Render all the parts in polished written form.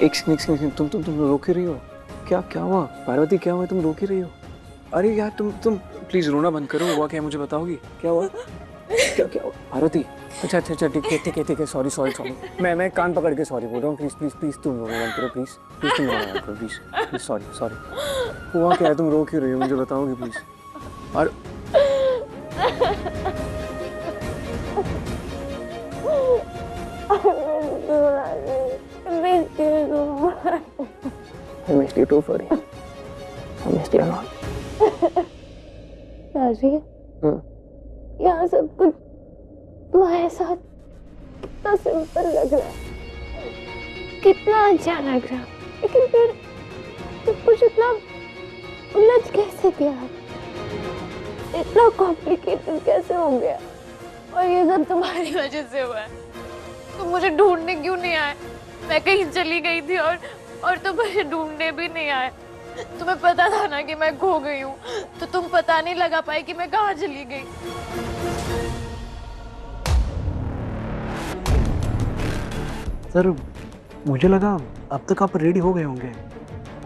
एक सेकंड, तुम रो क्यों रही हो? क्या क्या हुआ पार्वती, क्या हुआ? तुम रो क्यों रही हो? अरे यार तुम प्लीज रोना बंद करो। हुआ क्या मुझे बताओगी? क्या हुआ? क्या हुआ पार्वती? अच्छा ठीक है सॉरी। मैं कान पकड़ के सॉरी बोल रहा हूँ। प्लीज तुम रोना बंद करो। प्लीज तुम रोना बंद करो। Please sorry. हुआ क्या है? तुम रो क्यों रही हो? मुझे बताओगी प्लीज? और I missed you too, Furry. I missed you a lot. राजी, यहाँ सब कुछ तुम्हारे साथ कितना सिंपल लग रहा है, कितना अच्छा लग रहा है, लेकिन फिर सब कुछ इतना उलझ कैसे गया, इतना कॉम्प्लिकेटेड कैसे हो गया? और ये सब तुम्हारी वजह से हुआ है। तुम मुझे ढूंढने क्यों नहीं आए? मैं कहीं चली गई थी और तुम मुझे ढूंढने भी नहीं आए। तुम्हें पता था ना कि मैं खो गई हूँ, तो तुम पता नहीं लगा पाए कि मैं कहाँ चली गई। सर मुझे लगा अब तक आप रेडी हो गए होंगे,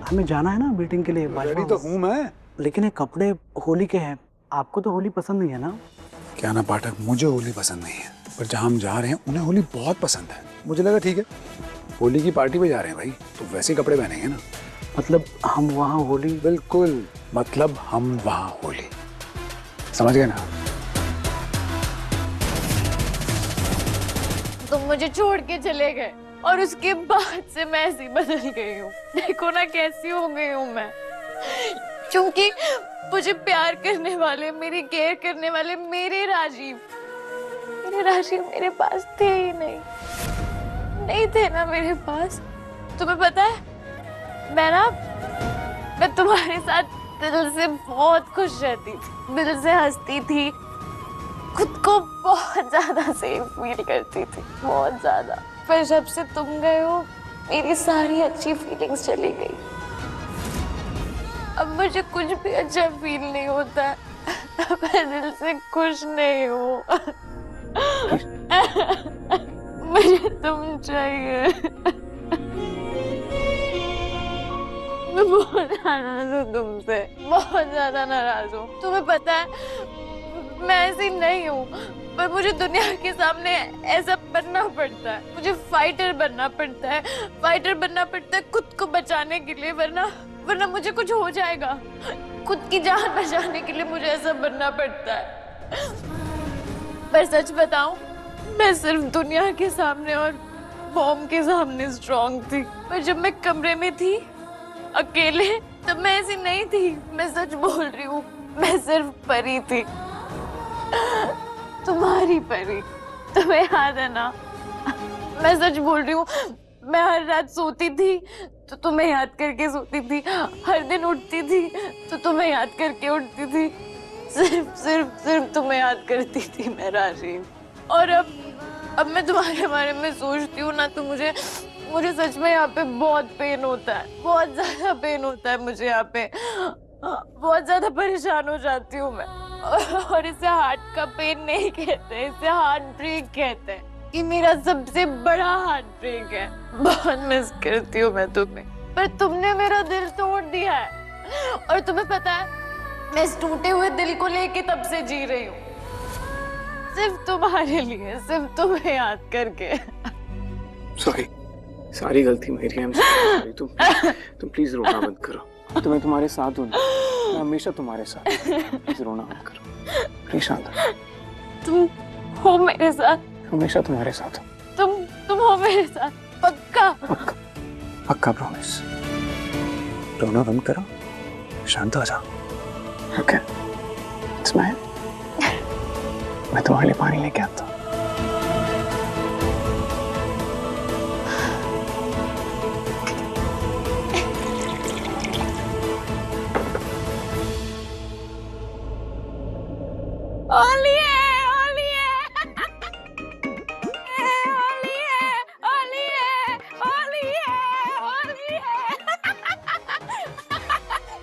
हमें जाना है ना मीटिंग के लिए। रेडी तो हूँ मैं, लेकिन ये कपड़े होली के हैं, आपको तो होली पसंद नहीं है ना? क्या ना पाठक, मुझे होली पसंद नहीं है, पर जहाँ हम जा रहे हैं उन्हें होली बहुत पसंद है। मुझे लगा ठीक है, होली की पार्टी पे जा रहे हैं भाई, तो वैसे कपड़े पहनेंगे ना। मतलब हम वहाँ होली? बिल्कुल, मतलब हम वहाँ होली, समझ गए ना? तुम मुझे छोड़ के चले गए और उसके बाद से मैं ऐसी बदल गई हूँ। देखो ना कैसी हो गई हूँ मैं, क्योंकि मुझे प्यार करने वाले, मेरी केयर करने वाले मेरे राजीव मेरे पास थे ही नहीं थे ना मेरे पास। तुम्हें पता है, मैं तुम्हारे साथ दिल से बहुत खुश रहती थी, दिल से हंसती थी, खुद को बहुत ज्यादा सेफ फील करती थी, बहुत ज्यादा। पर जब से तुम गए हो, मेरी सारी अच्छी फीलिंग्स चली गई। अब मुझे कुछ भी अच्छा फील नहीं होता, मैं दिल से खुश नहीं हूँ। मुझे तुम चाहिए। मैं बहुत नाराज हूँ तुमसे, बहुत ज्यादा नाराज हूँ। तुम्हें पता है मैं ऐसी नहीं हूँ, पर मुझे दुनिया के सामने ऐसा बनना पड़ता है। मुझे फाइटर बनना पड़ता है खुद को बचाने के लिए, वरना मुझे कुछ हो जाएगा। खुद की जान बचाने के लिए मुझे ऐसा बनना पड़ता है। पर सच बताऊं, मैं सिर्फ दुनिया के सामने और मॉम के सामने स्ट्रॉन्ग थी, पर जब मैं कमरे में थी अकेले, तब मैं ऐसी नहीं थी। मैं सच बोल रही हूँ, मैं सिर्फ परी थी, तुम्हारी परी। तुम्हें याद है ना? मैं सच बोल रही हूँ, मैं हर रात सोती थी तो तुम्हें याद करके सोती थी, हर दिन उठती थी तो तुम्हें याद करके उठती थी, सिर्फ तुम्हें याद करती थी मैं राजीव। और अब मैं तुम्हारे बारे में सोचती हूँ ना, तो मुझे सच में यहाँ पे बहुत पेन होता है, बहुत ज्यादा पेन होता है मुझे यहाँ पे, बहुत ज्यादा परेशान हो जाती हूँ मैं। और इसे हार्ट का पेन नहीं कहते, इसे हार्ट ब्रेक कहते हैं। कि मेरा सबसे बड़ा हार्ट ब्रेक है। बहुत मिस करती हूँ मैं तुम्हें, पर तुमने मेरा दिल तोड़ दिया है। और तुम्हें पता है, मैं इस टूटे हुए दिल को लेके तब से जी रही हूँ, सिर्फ तुम्हारे लिए, सिर्फ तुम्हें याद करके। सॉरी, सारी गलती मेरी है। सॉरी। तुम प्लीज रोना बंद करो। मैं तुम्हारे साथ हूँ, मैं हमेशा तुम्हारे साथ। प्लीज रोना बंद करो, प्लीज शांत। तुम हो मेरे साथ, हमेशा तुम्हारे साथ। तुम हो मेरे साथ, पक्का? पक्का प्रॉमिस। रोना बंद करो, शांत हो जाओ। Okay, smile. मैं तुम्हारे लिए पानी लेके आता हूँ।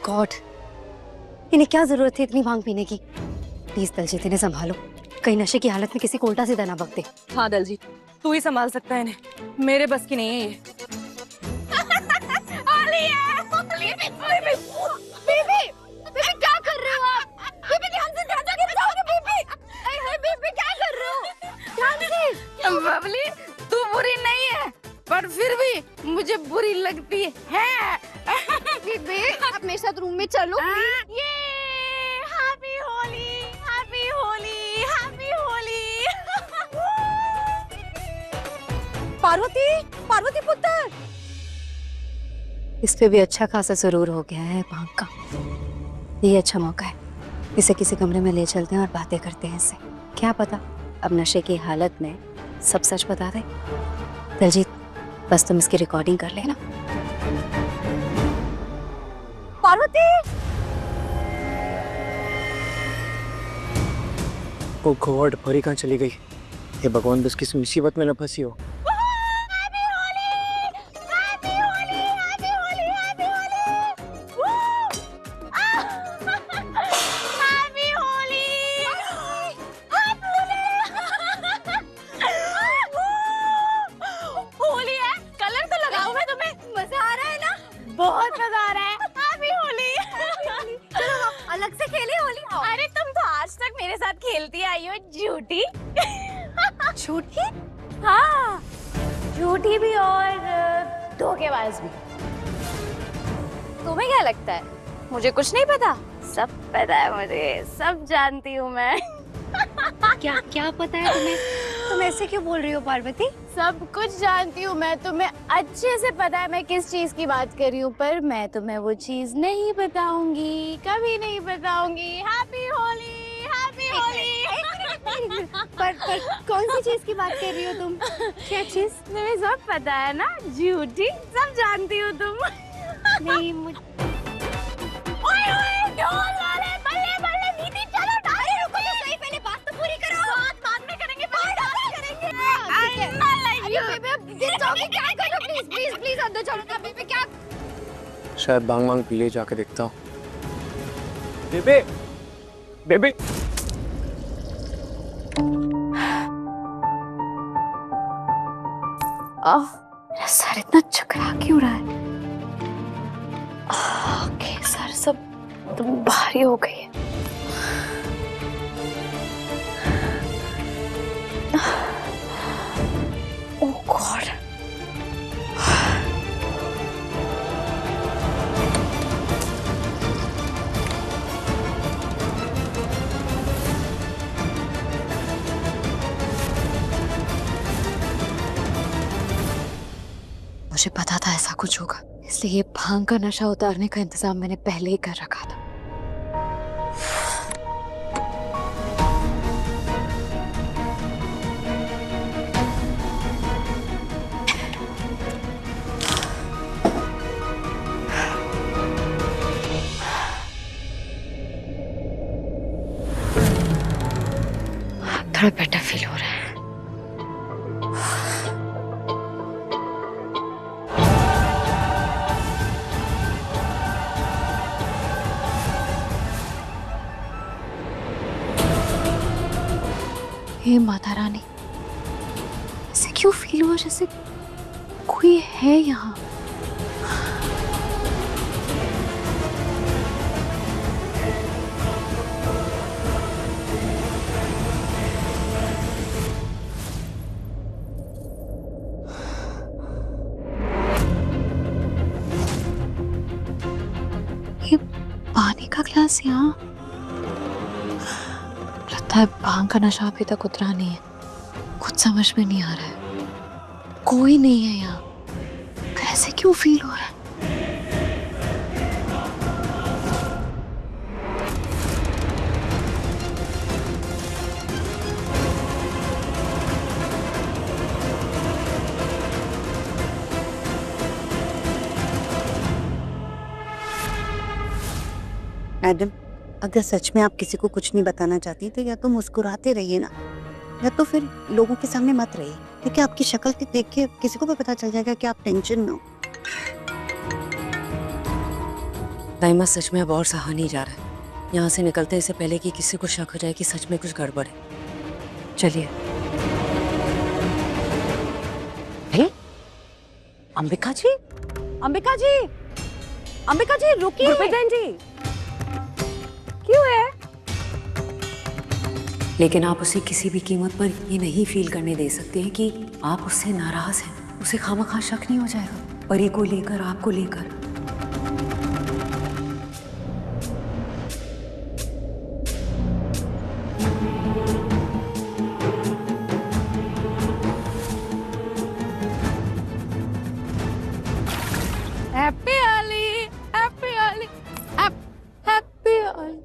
गॉड, इन्हें क्या जरूरत है इतनी भांग पीने की? प्लीज दलजीत, इन्हें संभालो, कहीं नशे की हालत में किसी को उल्टा सीधा ना बक दे। हाँ दलजीत, तू ही संभाल सकता है इन्हें, मेरे बस की नहीं है ये। लगती है। बेबे आप मेरे साथ रूम में चलो। ये happy Holi, happy Holi, happy Holi. Parvati, Parvati पुत्र। इस पे भी अच्छा खासा सुरूर हो गया है भांग का। ये अच्छा मौका है, इसे किसी कमरे में ले चलते हैं और बातें करते हैं इससे। क्या पता अब नशे की हालत में सब सच बता दे। दलजीत बस तुम इसकी रिकॉर्डिंग कर लेना। पार्वती! ओ गॉड, परी कहाँ चली गई? हे भगवान, बस किसी मुसीबत में न फंसी हो। बहुत मजा आ रहा है। हैप्पी होली। चलो अलग से खेले होली। अरे तुम तो आज तक मेरे साथ खेलती आई हो, झूठी। झूठी? हाँ, झूठी भी और धोखेबाज भी। तुम्हें क्या लगता है मुझे कुछ नहीं पता? सब पता है मुझे, सब जानती हूँ मैं। क्या क्या पता है तुम्हें? तुम ऐसे क्यों बोल रही हो पार्वती? सब कुछ जानती हूँ मैं, तुम्हें अच्छे से पता है मैं किस चीज की बात कर रही हूँ, पर मैं तुम्हें वो चीज नहीं बताऊंगी, कभी नहीं बताऊंगी। Happy Holi, happy Holi. पर कौन सी चीज की बात कर रही हो तुम? क्या चीज? तुम्हें सब पता है ना, झूठी, सब जानती हो तुम। नहीं मुझे ओए ओए, ढोल वाले, बल्ले बल्ले, दीदी चलो। अरे रुको तो सही, पहले बात तो पूरी करो। बात बाद में करेंगे, पहले डांस करेंगे। ठीक है। अरे बेबे अब दिन जाओगे क्या करो? प्लीज प्लीज प्लीज अंदर चलो ना बेबे। क्या शायद बांग बांग पी ले, जाके देखता हूँ। बेबे, बेबे। मेरा सर इतना चकरा क्यों रहा है? ओके, सर सब तुम भारी हो गई है। ओह गॉड। मुझे पता था ऐसा कुछ होगा, इसलिए ये भांग का नशा उतारने का इंतजाम मैंने पहले ही कर रखा था। थोड़ा बेटर फील हो रहा है। हे माता रानी, ऐसे क्यों फील हुआ जैसे कोई है यहाँ? ये पानी का ग्लास यहाँ, लगता है भांग का नशा अभी तक उतरा नहीं है। कुछ समझ में नहीं आ रहा है, कोई नहीं है यहाँ। कैसे क्यों फील हो रहा है? मैडम, अगर सच में आप किसी को कुछ नहीं बताना चाहती तो या तो मुस्कुराते रहिए ना, या तो फिर लोगों के सामने मत रहिए, क्योंकि आपकी शक्ल के देख के किसी को भी पता चल जाएगा कि आप टेंशन में हो। दाइमा सच में अब और सहा नहीं जा रहा है। यहाँ से निकलते इससे पहले कि किसी को शक हो जाए कि सच में कुछ गड़बड़ है। चलिए। अंबिका जी, अंबिका जी, अंबिका जी रुकिए। गुरप्रीत जी, क्यों है? लेकिन आप उसे किसी भी कीमत पर ये नहीं फील करने दे सकते हैं कि आप उससे नाराज हैं। उसे खामखा शक नहीं हो जाएगा। परी को लेकर, आपको लेकर। Happy Holi, happy Holi, happy Holi.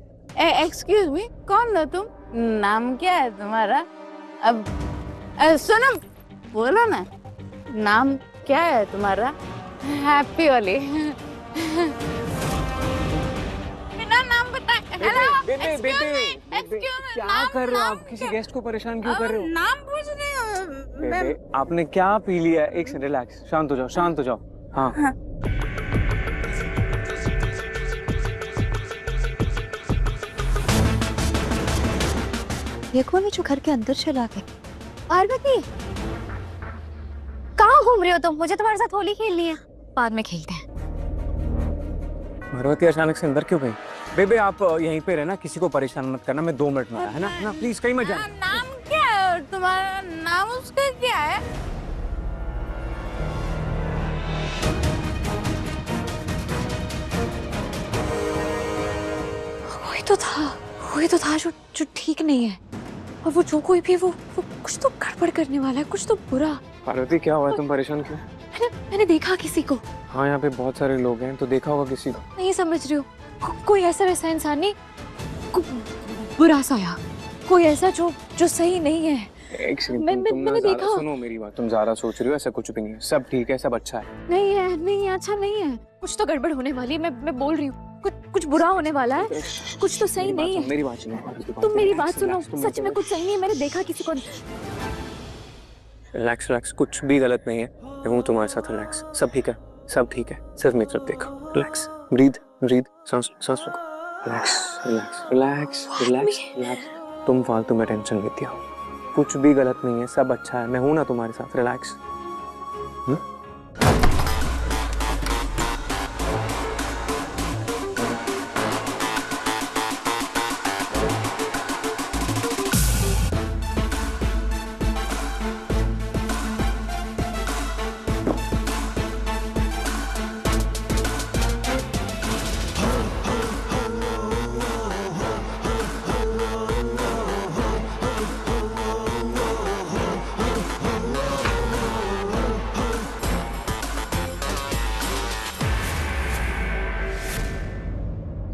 Excuse me, कौन हो तुम? नाम क्या है तुम्हारा? अब सुनो, बोलो ना, नाम क्या है तुम्हारा? हैप्पी होली। बिना नाम बताए। हेलो, क्या कर रहे हो आप? किसी गेस्ट को परेशान क्यों कर रहे हो? नाम पूछ रही हूँ। बेबे, आपने क्या पी लिया? एक सेकंड, रिलैक्स, शांत हो जाओ, शांत हो जाओ। हाँ। ये कौन है जो घर के अंदर चला गया? पार्वती, कहाँ घूम रहे हो तुम? मुझे तुम्हारे साथ होली खेलनी है। बाद में खेलते हैं। पार्वती अचानक से अंदर क्यों गई? बेबे आप यहीं पे रहना, किसी को परेशान मत करना, मैं 2 मिनट में आया, है ना? प्लीज कहीं मत जाना। नाम क्या है तुम्हारा? नाम उसका क्या है? वही तो था जो ठीक नहीं है। और वो जो कोई भी वो कुछ तो गड़बड़ करने वाला है, कुछ तो बुरा। पार्वती क्या हुआ? तुम परेशान क्यों? मैंने देखा किसी को। हाँ, यहाँ पे बहुत सारे लोग हैं, तो देखा होगा किसी को। नहीं समझ रही हो, कोई ऐसा वैसा इंसान नहीं, बुरा साया, कोई ऐसा जो सही नहीं है। एक सेकंड, मैंने देखा। सुनो मेरी बात, तुम ज्यादा सोच रही हो, ऐसा कुछ भी नहीं है, सब ठीक है, सब अच्छा है। नहीं है, अच्छा नहीं है। कुछ तो गड़बड़ होने वाली है, मैं बोल रही हूँ। कुछ बुरा होने वाला है, कुछ तो सही नहीं है। मेरी बात सुनो, तुम मेरी बात सुनो, सच में कुछ सही नहीं है। मैंने देखा किसी को। रिलैक्स, कुछ भी गलत नहीं है, मैं हूँ तुम्हारे साथ। रिलैक्स, सब ठीक है, सब ठीक है, सिर्फ मेरी तरफ देखो। रिलैक्स, ब्रीद, सांस लो। रिलैक्स। तुम फालतू में टेंशन लेती हो, कुछ भी गलत नहीं है, सब अच्छा है, मैं हूं ना तुम्हारे साथ। रिलैक्स।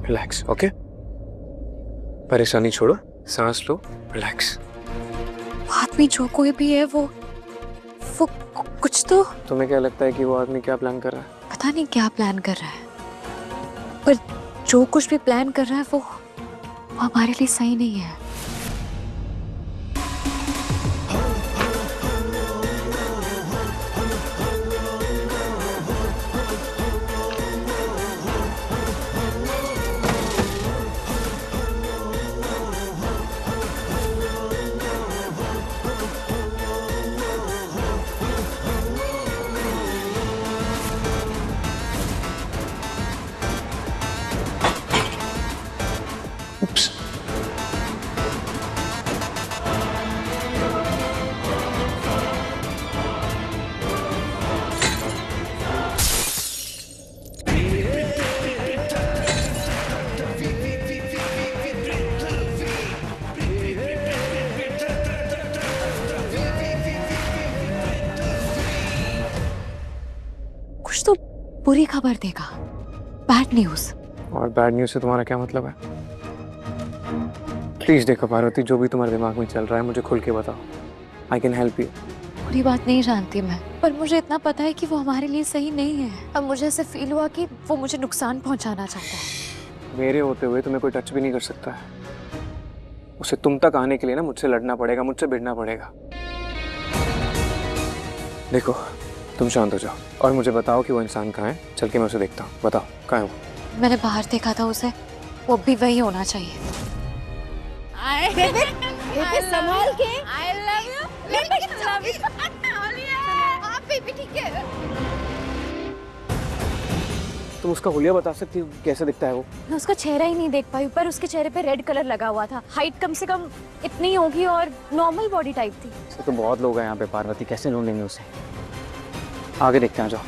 Relax, okay? परेशानी छोड़ो, सांस लो, रिलैक्स। आदमी जो कोई भी है वो कुछ तो। तुम्हें क्या लगता है कि वो आदमी क्या प्लान कर रहा है? पता नहीं क्या प्लान कर रहा है, पर जो कुछ भी प्लान कर रहा है वो हमारे लिए सही नहीं है। Oops. कुछ तो बुरी खबर देगा, बैड न्यूज। और बैड न्यूज से तुम्हारा क्या मतलब है? प्लीज देखो पार्वती, जो भी तुम्हारे दिमाग में चल रहा है मुझे खुल के बताओ। I can help you. पूरी बात नहीं जानती मैं, पर मुझे इतना पता है कि वो हमारे लिए सही नहीं है। अब मुझे ऐसे फील हुआ कि वो मुझे नुकसान पहुंचाना चाहता है। मेरे होते हुए तुम्हें कोई टच भी नहीं कर सकता है। उसे तुम तक आने के लिए ना मुझसे लड़ना पड़ेगा, मुझसे भिड़ना पड़ेगा। देखो, तुम शांत हो जाओ और मुझे बताओ कि वो इंसान कहाँ है। चल के मैं उसे देखता हूँ। बताओ कहाँ है वो? मैंने बाहर देखा था उसे, वो भी वही होना चाहिए। संभाल के। I love you. love you. हाँ बेबी ठीक है। तुम उसका हुलिया बता सकती हो कैसे दिखता है वो? मैं उसका चेहरा ही नहीं देख पाई, पर उसके चेहरे पे रेड कलर लगा हुआ था। हाइट कम से कम इतनी होगी और नॉर्मल बॉडी टाइप थी। तो बहुत लोग हैं यहाँ पे पार्वती, कैसे ढूंढेंगे उसे? आगे देखते हैं, जाओ।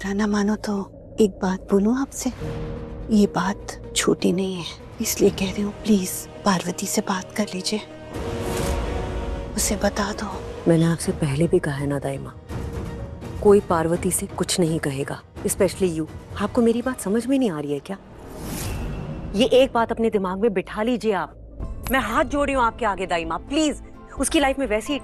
बुरा ना मानो तो एक बात बोलूं आपसे, ये बात छोटी नहीं है, इसलिए कह रही हूँ, प्लीज पार्वती से बात कर लीजिए, उसे बता दो। मैंने आपसे पहले भी कहा है ना दाई माँ, कोई पार्वती से कुछ नहीं कहेगा, स्पेशली यू। आपको मेरी बात समझ में नहीं आ रही है क्या? ये एक बात अपने दिमाग में बिठा लीजिए आप। मैं हाथ जोड़ रही हूँ आपके आगे दाई माँ, प्लीज। उसकी लाइफ में वैसी,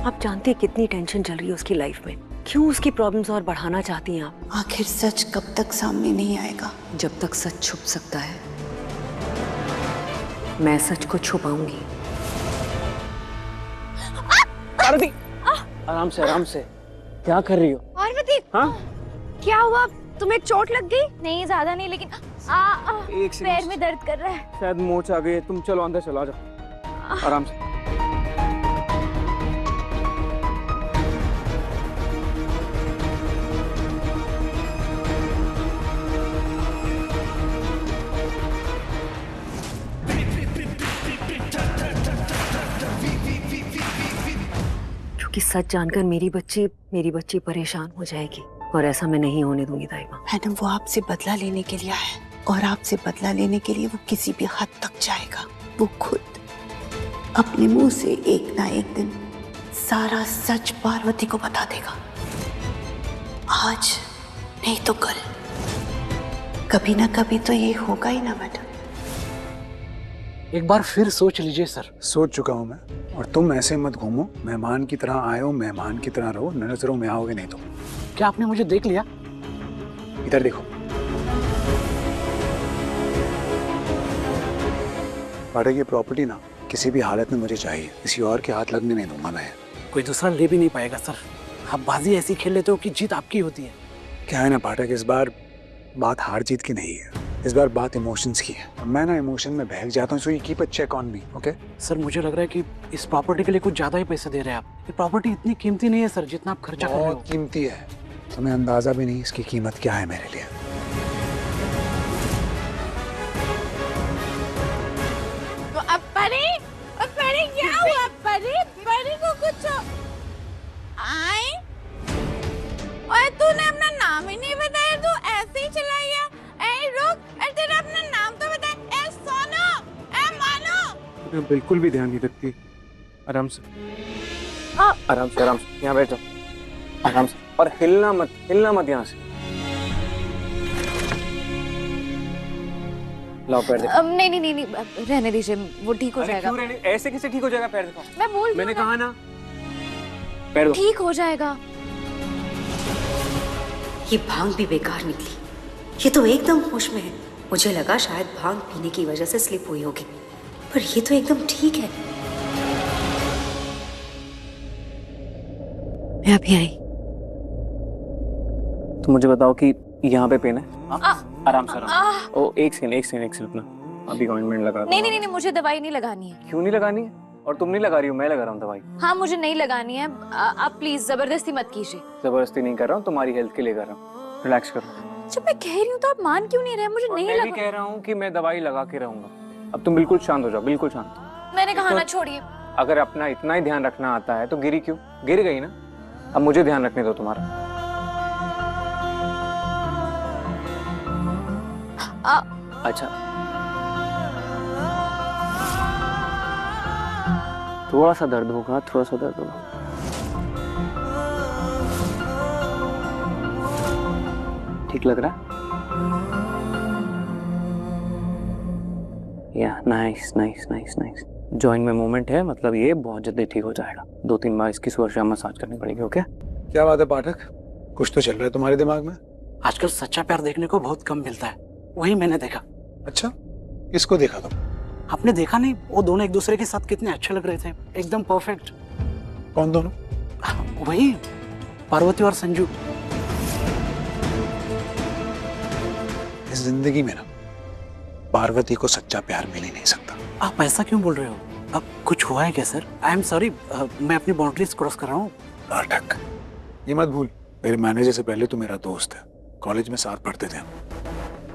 आप जानते हैं कितनी टेंशन चल रही है उसकी लाइफ में, क्यों उसकी प्रॉब्लम्स और बढ़ाना चाहती हैं आप? आखिर सच कब तक सामने नहीं आएगा? जब तक सच छुप सकता है, मैं सच को छुपाऊंगी। पार्वती, आराम से आराम से, क्या कर रही हो? पार्वती, हाँ? क्या हुआ? तुम्हें चोट लग गई? नहीं, ज्यादा नहीं, लेकिन एक सेकंड, पैर में दर्द कर रहा है। शायद मोच आ गई है। तुम चलो अंदर चलो, आ जाओ आराम से। क्योंकि सच जानकर मेरी बच्ची परेशान हो जाएगी, और ऐसा मैं नहीं होने दूंगी दाई माँ। मैडम, वो आपसे बदला लेने के लिए आया है, और आपसे बदला लेने के लिए वो किसी भी हद तक जाएगा। वो खुद अपने मुंह से एक ना एक दिन सारा सच पार्वती को बता देगा, आज नहीं तो कल, कभी ना कभी तो ये होगा ही ना मैडम। एक बार फिर सोच लीजिए सर। सोच चुका हूँ मैं, और तुम ऐसे मत घूमो, मेहमान की तरह आए हो, मेहमान की तरह रहो, नजरों में आओगे नहीं तो। क्या आपने मुझे देख लिया? इधर देखो, पाठक ये प्रॉपर्टी ना किसी भी हालत में मुझे चाहिए, किसी और के हाथ लगने नहीं दूंगा मैं। कोई दूसरा ले भी नहीं पाएगा सर। आप बाजी ऐसी खेल लेते हो कि जीत आपकी होती है। क्या है ना पाठक, इस बार बात हार जीत की नहीं है, इस बार बात इमोशंस की है। मैं ना इमोशन में बहक जाता हूँ, so you keep a check on me, okay? Sir मुझे लग रहा है कि इस प्रॉपर्टी के लिए कुछ ज्यादा ही पैसे दे रहे हैं आप। ये प्रॉपर्टी इतनी कीमती नहीं है सर जितना आप खर्चा कर रहे हो। बहुत कीमती है, तुम्हें अंदाजा भी नहीं इसकी कीमत क्या है मेरे लिए। परी क्या हुआ? परी को कुछ आए? और तूने अपना नाम ही नहीं बताया, तू ऐसे ही चला गया। ए रुक, तेरा अपना नाम तो बता। ए सोनू, ए मानो। मैं बिल्कुल भी ध्यान नहीं रखती। आराम से, आराम से, आराम से, यहाँ बैठो आराम से, और हिलना मत यहाँ से। लाओ पैर दिखाओ। नहीं, रहने दीजिए, वो ठीक हो जाएगा। क्यों रहने? ऐसे कैसे ठीक हो जाएगा? पैर दिखाओ। मैं बोल, मैंने कहा ना, पैर दो। ठीक हो जाएगा। ये भांग भी बेकार निकली, ये तो एकदम होश में है। मुझे लगा शायद भांग पीने की वजह से स्लिप हुई होगी, पर ये तो एकदम ठीक है। मैं अभी आई। तो मुझे बताओ कि यहाँ पे पेन है? आराम से, आराम से। ओ एक सेकंड अपना, अभी ऑइंटमेंट लगा। नहीं, मुझे दवाई नहीं लगानी है। क्यों नहीं लगानी है? और तुम नहीं लगा रही हो, मैं लगा रहा हूँ दवाई। हाँ, मुझे नहीं लगानी है। आप प्लीज जबरदस्ती मत कीजिए। जबरदस्ती नहीं कर रहा हूँ, तुम्हारी हेल्थ के लिए कर रहा हूँ। रिलैक्स करो। जब मैं कह रही हूँ तो आप मान क्यों नहीं रहे? मुझे नहीं मैं लगा। भी कह रहा हूँ कि मैं दवाई लगा के रहूंगा। अब तुम बिल्कुल शांत हो जाओ, बिल्कुल शांत। मैंने कहा ना, छोड़िए। अगर अपना इतना ही ध्यान रखना आता है तो गिरी क्यों? गिर गई ना, अब मुझे ध्यान रखने दो तुम्हारा। अच्छा, थोड़ा सा दर्द होगा, थोड़ा सा दर्द होगा। ठीक लग रहा है? या nice nice nice nice. Joint में मूवमेंट है, मतलब ये बहुत जल्दी ठीक हो जाएगा। 2-3 बार इसकी सुबह शाम मसाज करनी पड़ेगी। ओके? क्या बात है पाठक, कुछ तो चल रहा है तुम्हारे दिमाग में? आजकल सच्चा प्यार देखने को बहुत कम मिलता है, वही मैंने देखा। अच्छा, किसको देखा तुम? आपने देखा नहीं, वो दोनों एक दूसरे के साथ कितने अच्छे लग रहे थे, एकदम परफेक्ट। कौन दोनों? वही पार्वती और संजू। इस जिंदगी में ना पार्वती को सच्चा प्यार मिल ही नहीं सकता। आप ऐसा क्यों बोल रहे हो? अब कुछ हुआ है क्या सर? आई एम सॉरी, मैं अपनी बाउंड्रीज क्रॉस कर रहा हूँ। पाठक, ये मत भूल, मेरे मैनेजर से पहले तू मेरा दोस्त है, कॉलेज में साथ पढ़ते थे हम।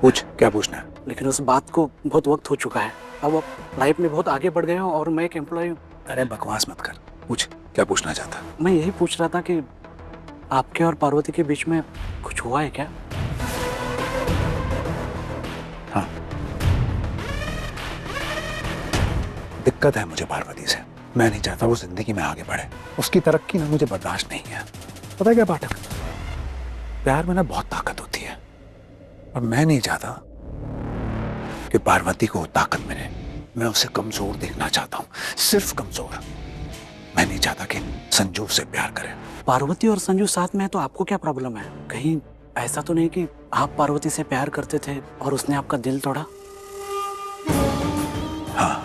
पूछ, क्या पूछना है? लेकिन उस बात को बहुत वक्त हो चुका है, अब आप लाइफ में बहुत आगे बढ़ गए हो और मैं एक एम्प्लॉय हूँ। अरे बकवास मत कर, पूछ क्या पूछना चाहता है? मैं यही पूछ रहा था कि आपके और पार्वती के बीच में कुछ हुआ है क्या? हाँ, दिक्कत है मुझे पार्वती से। मैं नहीं चाहता वो जिंदगी में आगे बढ़े। उसकी तरक्की ना मुझे बर्दाश्त नहीं है। पता है क्या पाठक, प्यार में ना बहुत ताकत होती है और मैं नहीं चाहता कि पार्वती को ताकत मिले। मैं उसे कमजोर देखना चाहता हूँ, सिर्फ कमजोर। मैं नहीं चाहता कि संजू से प्यार करे। पार्वती और संजू साथ में है तो आपको क्या प्रॉब्लम है? कहीं ऐसा तो नहीं कि आप पार्वती से प्यार करते थे और उसने आपका दिल तोड़ा? हाँ,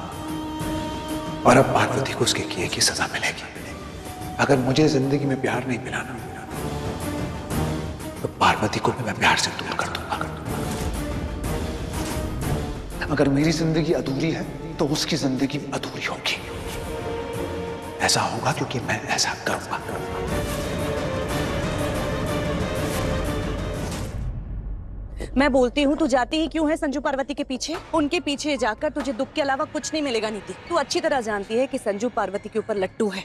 और अब पार्वती को उसके किए की सजा मिलेगी। अगर मुझे जिंदगी में प्यार नहीं मिला ना, तो पार्वती को भी मैं प्यार से दूर कर दूंगा। अगर मेरी जिंदगी अधूरी है तो उसकी जिंदगी अधूरी होगी। ऐसा होगा क्योंकि मैं ऐसा करूंगा। मैं बोलती हूँ, तू जाती ही क्यों है संजू पार्वती के पीछे? उनके पीछे जाकर तुझे दुख के अलावा कुछ नहीं मिलेगा नीति। तू अच्छी तरह जानती है कि संजू पार्वती के ऊपर लट्टू है।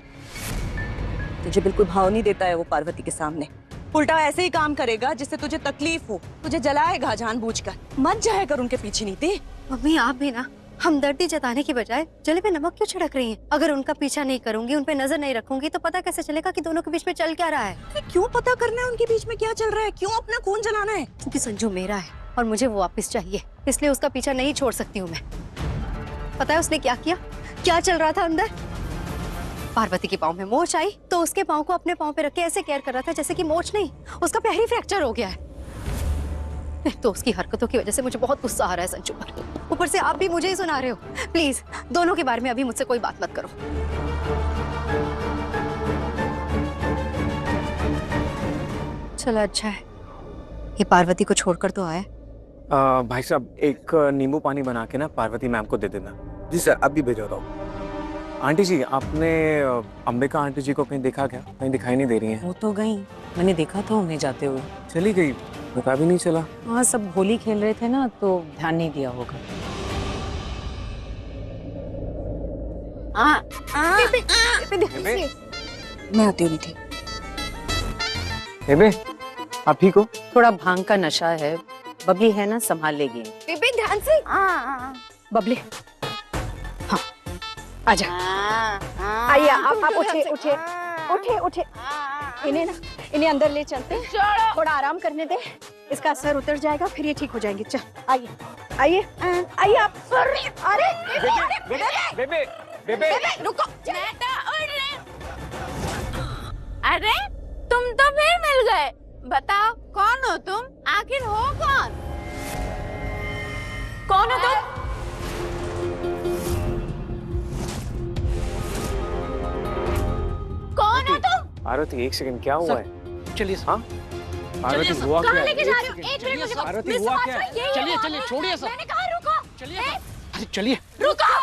तुझे बिल्कुल भाव नहीं देता है वो पार्वती के सामने। उल्टा ऐसे ही काम करेगा जिससे तुझे तकलीफ हो, तुझे जलाएगा जानबूझकर। मत जाया कर उनके पीछे नीति। मम्मी आप भी ना हमदर्दी जताने की बजाय जले पे नमक क्यों छिड़क रही हैं? अगर उनका पीछा नहीं करूंगी, उन पे नजर नहीं रखूंगी तो पता कैसे चलेगा कि दोनों के बीच में चल क्या रहा है? क्यों पता करना है उनके बीच में क्या चल रहा है? क्यों अपना खून जलाना है? क्योंकि संजू मेरा है और मुझे वो वापस चाहिए, इसलिए उसका पीछा नहीं छोड़ सकती हूँ मैं। पता है उसने क्या किया, क्या चल रहा था अंदर? पार्वती के पाँव में मोच आई तो उसके पाँव को अपने पाँव पे रख के ऐसे केयर कर रहा था जैसे कि मोच नहीं, उसका पैर ही फ्रैक्चर हो गया है। तो उसकी हरकतों की वजह से मुझे बहुत गुस्सा आ रहा है संजू पर। ऊपर से आप भी मुझे ही सुना रहे हो। प्लीज दोनों के बारे में अभी मुझसे कोई बात मत करो। चलो अच्छा है, ये पार्वती को छोड़कर तो आए। भाई साहब एक नींबू पानी बना के ना पार्वती मैम को दे देना। जी सर, अभी भेज रहा हूँ। आंटी जी, आपने अंबिका आंटी जी को कहीं देखा क्या? कहीं दिखाई नहीं दे रही हैं। वो तो गई, मैंने देखा था उन्हें जाते हुए। चली गई, पता भी नहीं चला। हाँ, सब होली खेल रहे थे ना तो ध्यान नहीं दिया होगा। मैं आती हूँ नीति। बेबे आप ठीक हो? थोड़ा भांग का नशा है, बबली है ना संभाल लेगी। बेबे ध्यान से। बबली हाँ आजा। आइए आप उठे उठे उठे उठे। इन्हें अंदर ले चलते हैं, थोड़ा आराम करने दे, इसका असर उतर जाएगा फिर ये ठीक हो जाएंगे। चल आइए आइए आइए आप। अरे बेबे बेबे रुको। अरे तुम तो फिर मिल गए। बताओ कौन हो तुम? आखिर हो कौन? कौन हो तुम? कौन हो तुम? पार्वती एक सेकंड, क्या हुआ है? चलिए हाँ पार्वती हुआ क्या? कहाँ लेके जा रहे हो? एक मिनट मुझे पार्वती हुआ क्या? चलिए चलिए छोड़िए सब। मैंने कहा रुको। चलिए अरे चलिए। रुको।